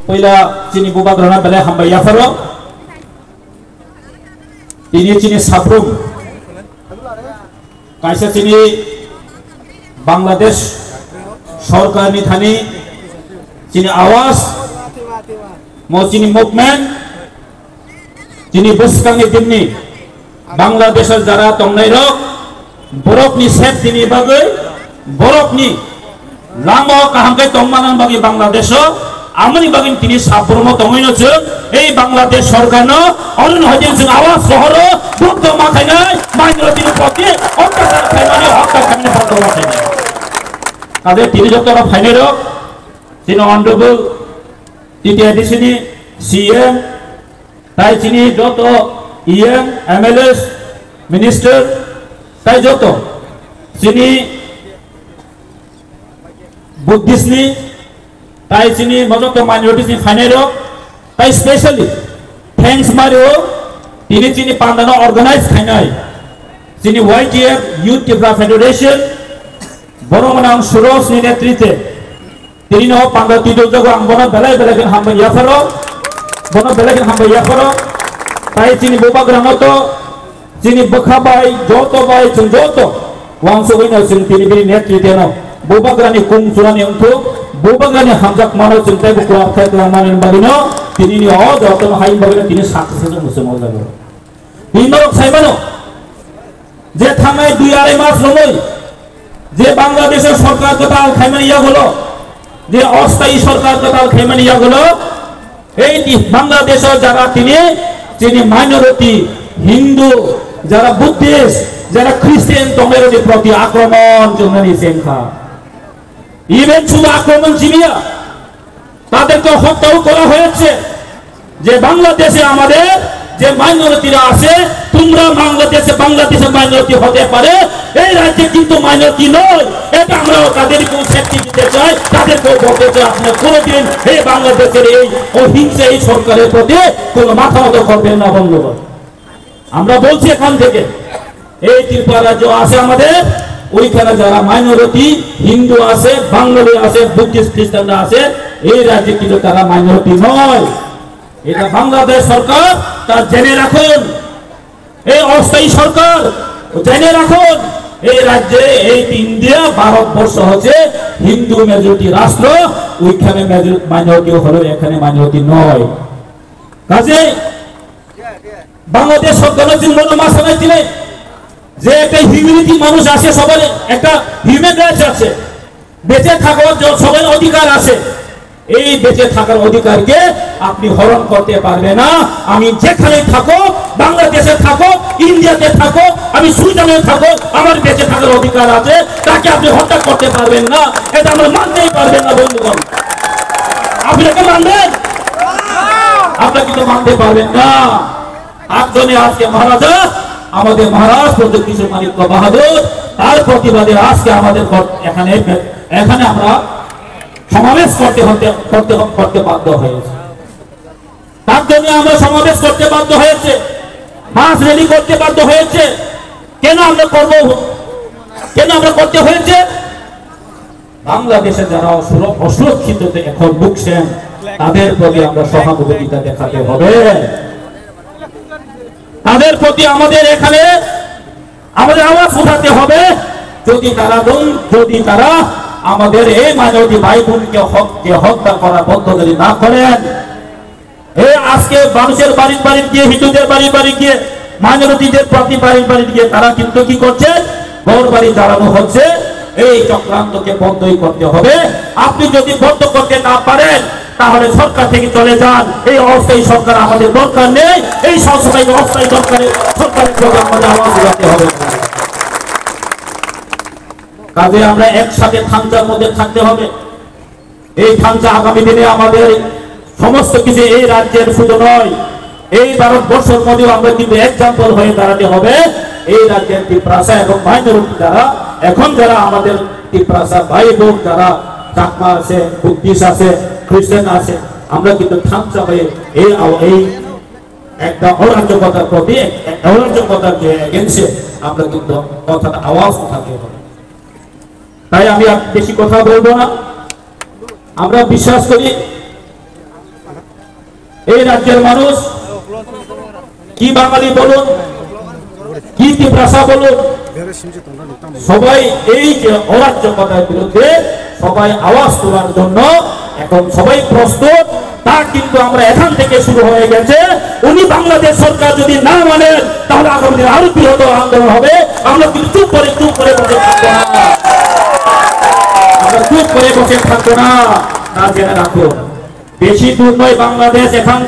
পয়লা চিনি বুবা গ্রহণ বেলে হামবাই ইয়াফারো তিনি চিনি সাবরুম কাইসা চিনি বাংলাদেশ সরকারনি থানি চিনি আওয়াজ মো চিনি মুভমেন্ট চিনি বুসকাংনি দিননি বাংলাদেশের যারা তংনাই রক বরফনি সেফ দিনি বাগৈ বরফনি লামো কাহামকে তংমানান বাগি বাংলাদেশ আমনি বাগিন তিনি সাবরুম তংইনছ এই বাংলাদেশ সরকার অরুণ হজেন সিং আওয়াজ শহর বুদ্ধ মাথায় নাই মাইনরিটির প্রতি অত্যাচার খাইমানি হত্যা খাইমানি বন্ধ মাথায় নাই তাদের তিনি যত ফাইনের তিনি অনারেবল তৃতীয় এডিশনে সিএম তাই তিনি যত ইএম এমএলএস মিনিস্টার তাই যত তিনি বুদ্ধিস্টনি তাই তিনি মজত মাইনরিটি ফাইনের তাই স্পেশালি থ্যাঙ্কস মারিও তিনি তিনি পান্ডানো অর্গানাইজ খাইনাই তিনি ওয়াইটিএফ ইউথ ত্রিপুরা ফেডারেশন বড়মানাং সুরজনি নেতৃত্বে তিনি ন পান্ডা তিদো জগ আংবনা বেলাই বেলাগেন হামবাই ইয়াফারো বন বেলাগেন হামবাই ইয়াফারো তাই তিনি বোবা গ্রামত তিনি বখাবাই যত বাই যত ওয়াংসুইনা তিনি তিনি নেতৃত্বে ন বোবা গ্রানি কুং চুরানি অংথু বোবা গ্রানি হামজাক মানো চিন্তাই বুকু আখাই মানেন বাগিনো তিনি নি অ যতন হাইম বাগিনো তিনি সাকসেস মুসে মজাগো বিনরক সাইবানো যে থামাই 2-2.5 মাস নয় যে বাংলাদেশের সরকার টোটাল খাইমানিয়া হলো যে অস্থায়ী সরকার টোটাল খাইমানিয়া হলো এই বাংলাদেশের যারা তিনি মাইনরিটি হিন্দু যারা বুদ্ধিস্ট যারা খ্রিস্টান তমের প্রতি আক্রমণ জন্মানি সেনখা ইভেন শুধু আক্রমণ চিনিয়া তাদেরকে হত্যাও করা হয়েছে যে বাংলাদেশে আমাদের যে মাইনরিটিরা আছে তোমরা বাংলাদেশে মাইনরিটি হতে পারে এই রাজ্যে কিন্তু মাইনরিটি নয় এটা আমরা তাদেরকে সেফটি দিতে চাই তাদেরকে বলতে চাই আপনি কোনোদিন এই বাংলাদেশের এই অহিংসা এই সরকারের প্রতি কোনো মাথা মতো করবেন না বন্ধুগণ আমরা বলছি এখান থেকে এই ত্রিপুরা রাজ্য আছে আমাদের ওইখানে যারা মাইনরিটি হিন্দু আছে বাঙালি আছে বুদ্ধিস্ট খ্রিস্টানরা আছে এই রাজ্যে কিন্তু তারা মাইনরিটি নয় এটা বাংলাদেশ সরকার তা জেনে রাখুন এই অস্থায়ী সরকার জেনে রাখুন এই রাজ্যে এই ইন্ডিয়া ভারতবর্ষ হচ্ছে হিন্দু মেজরিটি রাষ্ট্র ওইখানে মাইনরিটি হলো এখানে মাইনরিটি নয় কাজে বাংলাদেশ সরকার মাসানায় দিলে যে একটা হিউম্যানিটি মানুষ আছে সবার একটা হিউম্যান রাইটস আছে বেঁচে থাকার সবার অধিকার আছে এই বেঁচে থাকার অধিকারকে আপনি হরণ করতে পারবে না আমি যেখানে থাকো বাংলাদেশে থাকো ইন্ডিয়াতে থাকো আমি সুইডেনে থাকো আমার বেঁচে থাকার অধিকার আছে তাকে আপনি হত্যা করতে পারবেন না এটা আমরা মানতেই পারবেন না বন্ধুগণ আপনাকে মানবেন আপনাকে তো মানতে পারবেন না একজনে আজকে মহারাজা আমাদের মহারাজ প্রদীপ কিশোর মানিক্য বাহাদুর তার প্রতিবাদে আজকে আমাদের এখানে আমরা সমাবেশ করতে বাধ্য হয়েছে তার জন্য আমরা সমাবেশ করতে বাধ্য হয়েছে মাস রেলি করতে বাধ্য হয়েছে কেন আমরা করতে হয়েছে বাংলাদেশে যারা অসুরক্ষিত এখন ভুগছেন তাদের প্রতি আমরা সহানুভূতিটা দেখাতে হবে তাদের প্রতি আমাদের এখানে আমাদের আওয়াজ উঠাতে হবে যদি তারা আমাদের এই মাইনরিটি ভাই বোনকে হত্যা করা বন্ধ যদি না করেন এই আজকে মানুষের বাড়ি গিয়ে হিন্দুদের বাড়ি গিয়ে মাইনরিটিদের প্রতি বাড়ি গিয়ে তারা কিন্তু কি করছে ঘর বাড়ি জ্বালানো হচ্ছে এই চক্রান্তকে বন্ধই করতে হবে আপনি যদি বন্ধ করতে না পারেন তাহলে সরকার থেকে চলে যান এই অস্থায়ী সরকার আমাদের দরকার নেই এই সবসময় অস্থায়ী সরকারের প্রতি আমাদের আওয়াজ উঠাতে হবে কাজে আমরা একসাথে থানচার মধ্যে থাকতে হবে এই থানচা আগামী দিনে আমাদের সমস্ত কিছু এই রাজ্যের শুধু নয় এই ভারতবর্ষের মধ্যেও আমরা কিন্তু এক্সাম্পল হয়ে দাঁড়াতে হবে এই রাজ্যের ত্রিপ্রাসা এবং মাইনরিটি যারা আমাদের ত্রিপ্রাসা ভাই বোন যারা চাকমা আছে বুদ্ধিস্ট আছে খ্রিস্টান আছে আমরা কিন্তু থানচা হয়ে এই একটা অরাজকতার প্রতি অরাজকতার যে এগেন্সে আমরা কিন্তু কথাটা আওয়াজ উঠাতে হবে তাই আমি বেশি কথা বলবো না আমরা বিশ্বাস করি এই রাজ্যের মানুষ কি বাঙালি বলুন, কি ভাষা বলুন, সবাই এই যে অরাজ্যকতার বিরুদ্ধে সবাই আওয়াজ তোলার জন্য এখন সবাই প্রস্তুত। তা কিন্তু আমরা এখান থেকে শুরু হয়ে গেছে। উনি বাংলাদেশ সরকার যদি না মানেন তাহলে আগামী দিনে আরো বৃহত্তর আন্দোলন হবে। আমরা কিন্তু চুপ করে বসে থাকবো না, আমরা চুপ করে বসে থাকবো না। তা জেনে রাখো, বেশি দূর নয় বাংলাদেশ, এখান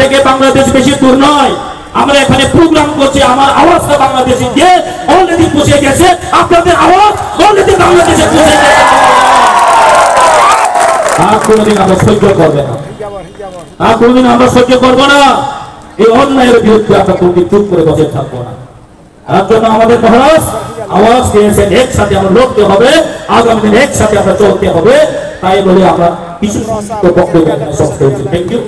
থেকে বাংলাদেশ বেশি দূর নয়। আমরা এখানে প্রোগ্রাম করছি, আমার আওয়াজটা বাংলাদেশে গিয়ে অলরেডি পৌঁছে গেছে। আপনাদের আওয়াজ অলরেডি বাংলাদেশে পৌঁছে গেছে। আর কোনোদিন আমরা সহ্য করবে না, আর কোনোদিন আমরা সহ্য করবো না। এই অন্যায়ের বিরুদ্ধে আমরা কোনোদিন চুপ করে বসে থাকবো না। তার জন্য আমাদের মহারাজ আওয়াজ দিয়েছেন, একসাথে আমরা লড়তে হবে, আগামী দিনে একসাথে আমরা চলতে হবে। তাই বলে আমরা কিছু বক্তব্য। Thank you.